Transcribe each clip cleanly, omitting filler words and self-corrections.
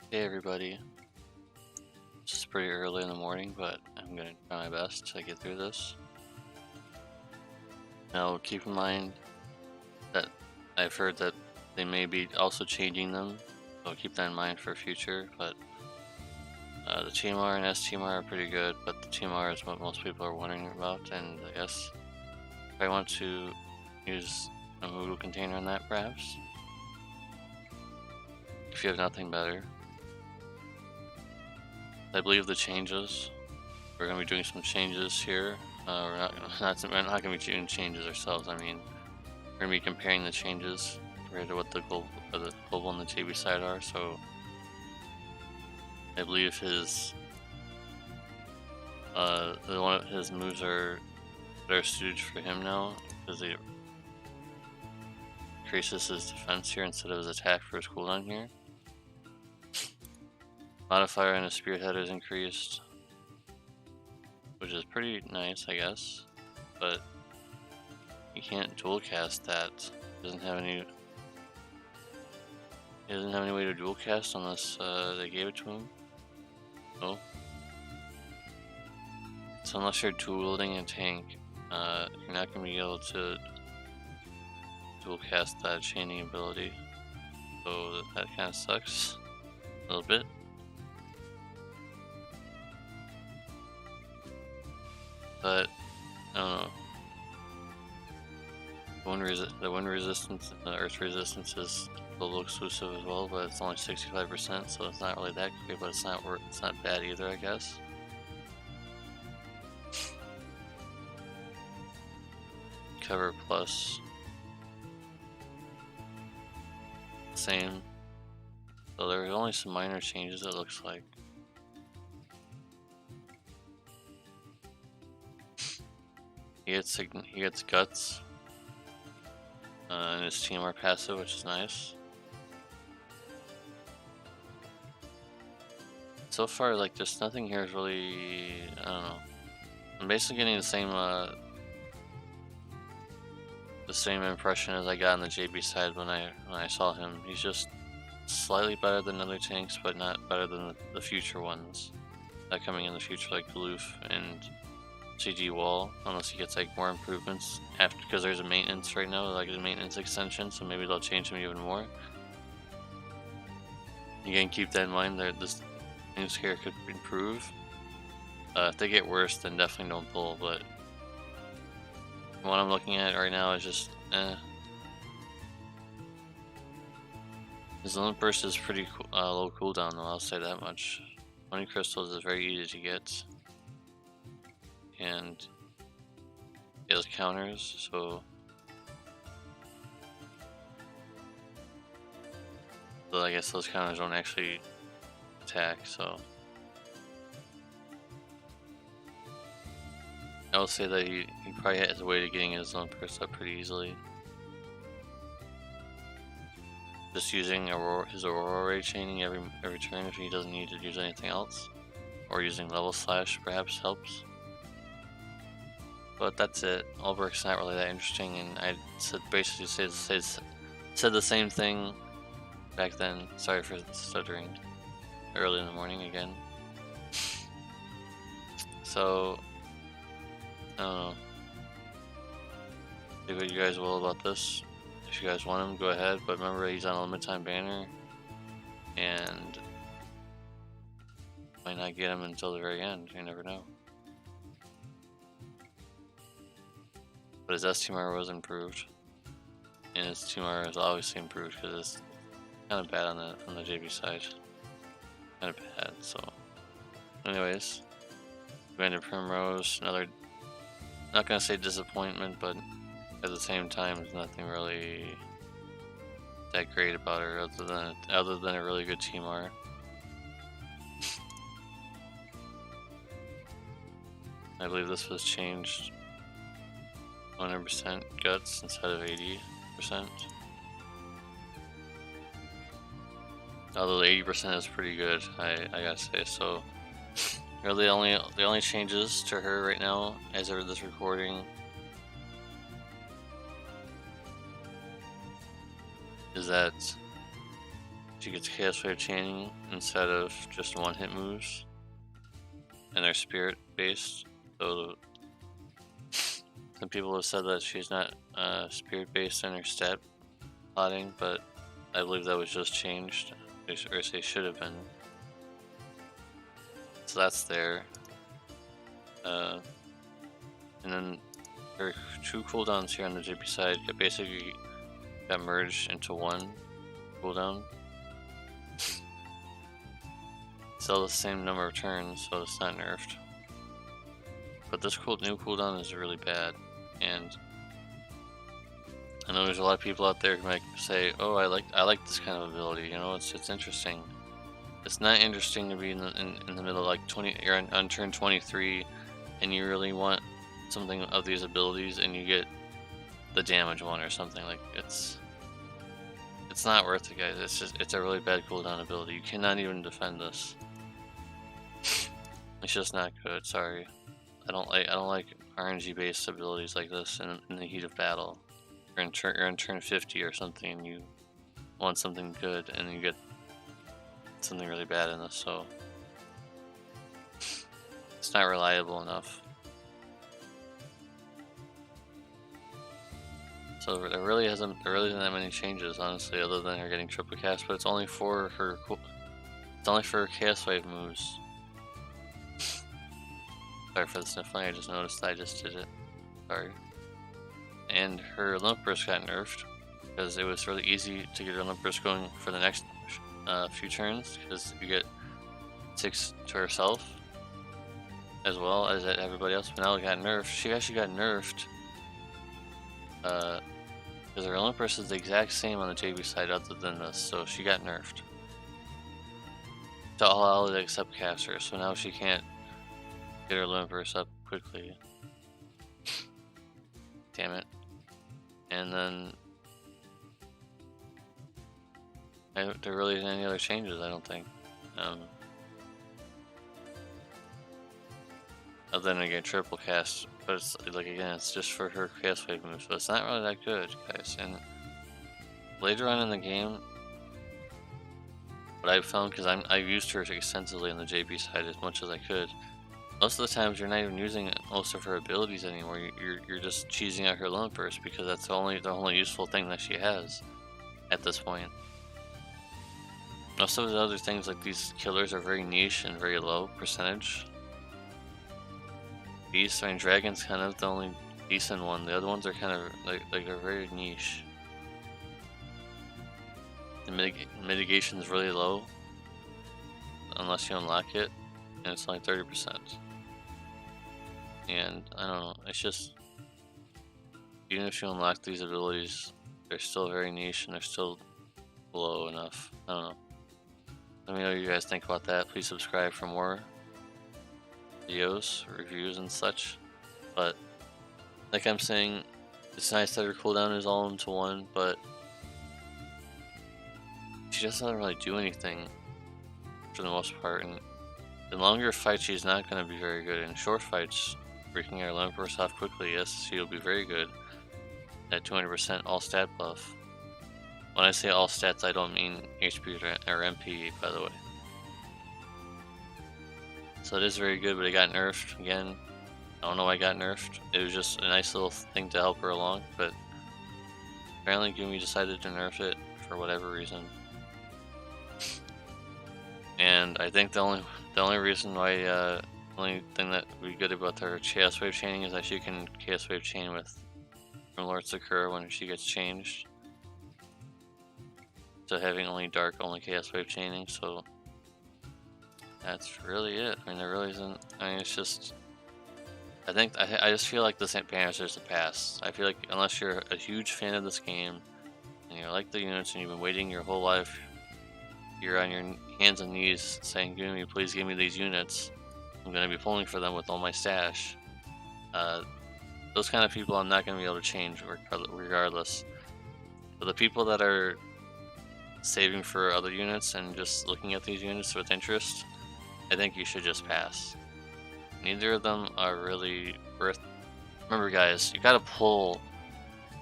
Hey everybody, it's pretty early in the morning, but I'm gonna try my best to get through this. Now, keep in mind that I've heard that they may be also changing them, so keep that in mind for future. But the TMR and STMR are pretty good, but the TMR is what most people are wondering about, and I guess if I want to use a Moodle container on that, perhaps, if you have nothing better. I believe the changes. We're gonna be doing some changes here. We're not gonna be doing changes ourselves. I mean, we're gonna be comparing the changes compared to what the global and the JB side are. So I believe one of his moves are better suited for him now because it increases his defense here instead of his attack for his cooldown here. Modifier on his spearhead is increased, which is pretty nice, I guess, but you can't dual cast that. He doesn't have any way to dual cast unless they gave it to him. No. So unless you're dual wielding a tank, you're not gonna be able to dual cast that chaining ability. So that kind of sucks a little bit. But I don't know. The wind resistance and the earth resistance is global exclusive as well, but it's only 65%, so it's not really that great. But it's not bad either, I guess. Cover plus same. So there are only some minor changes, it looks like. He gets guts and his TMR passive, which is nice. So far, like, just nothing here is really, I don't know. I'm basically getting the same impression as I got on the JB side when I saw him. He's just slightly better than other tanks, but not better than the future ones that coming in the future, like Gloof and CG Wall, unless he gets like more improvements after, because there's a maintenance right now, like a maintenance extension, so maybe they'll change him even more. Again, keep that in mind. This news here could improve. If they get worse, then definitely don't pull. But what I'm looking at right now is just His limit burst is pretty low cooldown, though. I'll say that much. 20 crystals is very easy to get. And it has counters, so I guess those counters don't actually attack, so I will say that he probably has a way to getting his own burst up pretty easily. Just using his Aurora Ray chaining every turn if he doesn't need to use anything else, or using level slash perhaps helps. But that's it. Olberic's not really that interesting, and I basically said the same thing back then. Sorry for stuttering early in the morning again. So I don't know. Do what you guys will about this. If you guys want him, go ahead. But remember, he's on a limited time banner, and might not get him until the very end. You never know. But his STMR was improved, and his TMR is obviously improved because it's kind of bad on the JB side. Kind of bad. So, anyways, Commander Primrose, another. Not gonna say disappointment, but at the same time, there's nothing really that great about her other than a really good TMR. I believe this was changed 100% guts instead of 80%. Although the 80% is pretty good, I gotta say. So really, the only changes to her right now, as of this recording, is that she gets Chaos Wave chaining instead of just one-hit moves, and they're spirit based. So some people have said that she's not spirit based in her stat plotting, but I believe that was just changed, or say should have been. So that's there. And then her 2 cooldowns here on the JP side basically got merged into 1 cooldown. Still the same number of turns, so it's not nerfed. But this new cooldown is really bad, and I know there's a lot of people out there who might say, "Oh, I like this kind of ability. You know, it's interesting." It's not interesting to be in the middle of like 20. You're on turn 23, and you really want something of these abilities, and you get the damage one or something. Like it's not worth it, guys. It's a really bad cooldown ability. You cannot even defend this. It's just not good. Sorry, I don't like RNG based abilities like this in the heat of battle. You're on turn 50 or something, and you want something good, and you get something really bad in this. So it's not reliable enough. So there really isn't that many changes, honestly, other than her getting triple cast. But it's only for her Chaos Wave moves. Sorry for the sniffling. I just noticed I just did it. Sorry. And her Olympus got nerfed because it was really easy to get her Olympus going for the next few turns, because you get 6 to herself as well as everybody else. But now it got nerfed. She actually got nerfed because her Olympus is the exact same on the JB side other than this, so she got nerfed to all allies except caster. So now she can't get her Olympus up quickly. Damn it. And then there really isn't any other changes, I don't think. Other than again triple cast, but it's like, again, it's just for her Chaos Wave moves, but it's not really that good, guys. And later on in the game, what I've found, because I've used her extensively on the JB side as much as I could, most of the times you're not even using most of her abilities anymore. You're just cheesing out her Olympus because that's the only useful thing that she has at this point. Most of the other things, like these killers, are very niche and very low percentage. Beast, I mean, Dragon's kind of the only decent one. The other ones are kind of like they're very niche. The mitigation is really low unless you unlock it, and it's only 30%. And I don't know, it's just, even if you unlock these abilities, they're still very niche and they're still low enough. I don't know. Let me know what you guys think about that. Please subscribe for more videos, reviews, and such. But like I'm saying, it's nice that her cooldown is all into 1, but she just doesn't really do anything for the most part. And in longer fights, she's not going to be very good. In short fights, breaking her Olympus off quickly, yes, she'll be very good at 200% all stat buff. When I say all stats, I don't mean HP or MP, by the way. So it is very good, but it got nerfed again. I don't know why it got nerfed. It was just a nice little thing to help her along, but apparently Gumi decided to nerf it for whatever reason. And I think the only reason why only thing that would be good about her Chaos Wave chaining is that she can Chaos Wave chain with Lord Sakura when she gets changed to having only dark, only Chaos Wave chaining. So that's really it. I mean, there really isn't. I mean, it's just, I just feel like this banner is just a pass. I feel like unless you're a huge fan of this game and you like the units and you've been waiting your whole life, you're on your hands and knees saying, "Gumi, please give me these units. I'm going to be pulling for them with all my stash." Those kind of people I'm not going to be able to change regardless. But the people that are saving for other units and just looking at these units with interest, I think you should just pass. Neither of them are really worth. Remember, guys, you got to pull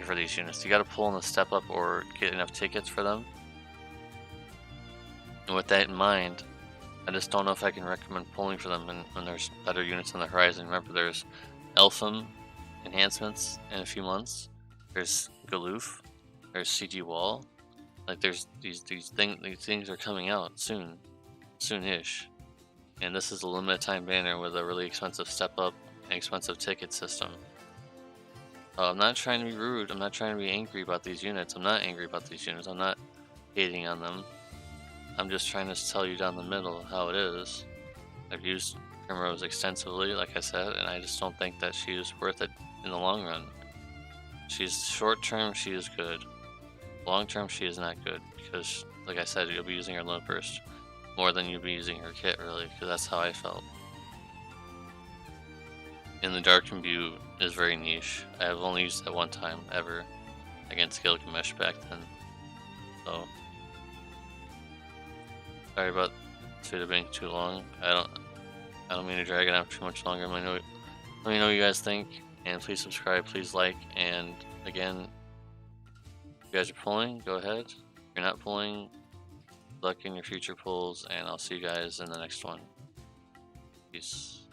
for these units. You got to pull in the step up or get enough tickets for them. And with that in mind, I just don't know if I can recommend pulling for them when there's better units on the horizon. Remember, there's Elfum enhancements in a few months. There's Galoof. There's CG Wall. Like there's these things are coming out soonish. And this is a limited time banner with a really expensive step up and expensive ticket system. I'm not trying to be rude. I'm not trying to be angry about these units. I'm not angry about these units. I'm not hating on them. I'm just trying to tell you down the middle how it is. I've used Primrose extensively, like I said, and I just don't think that she is worth it in the long run. She's short term, she is good. Long term, she is not good because, like I said, you'll be using her low burst more than you'll be using her kit, really, because that's how I felt. And the Dark Imbue is very niche. I have only used that one time ever against Gilgamesh back then. So sorry about this video being too long. I don't mean to drag it out too much longer. Let me know what you guys think, and please subscribe, please like, and again, if you guys are pulling, go ahead. If you're not pulling, good luck in your future pulls, and I'll see you guys in the next one. Peace.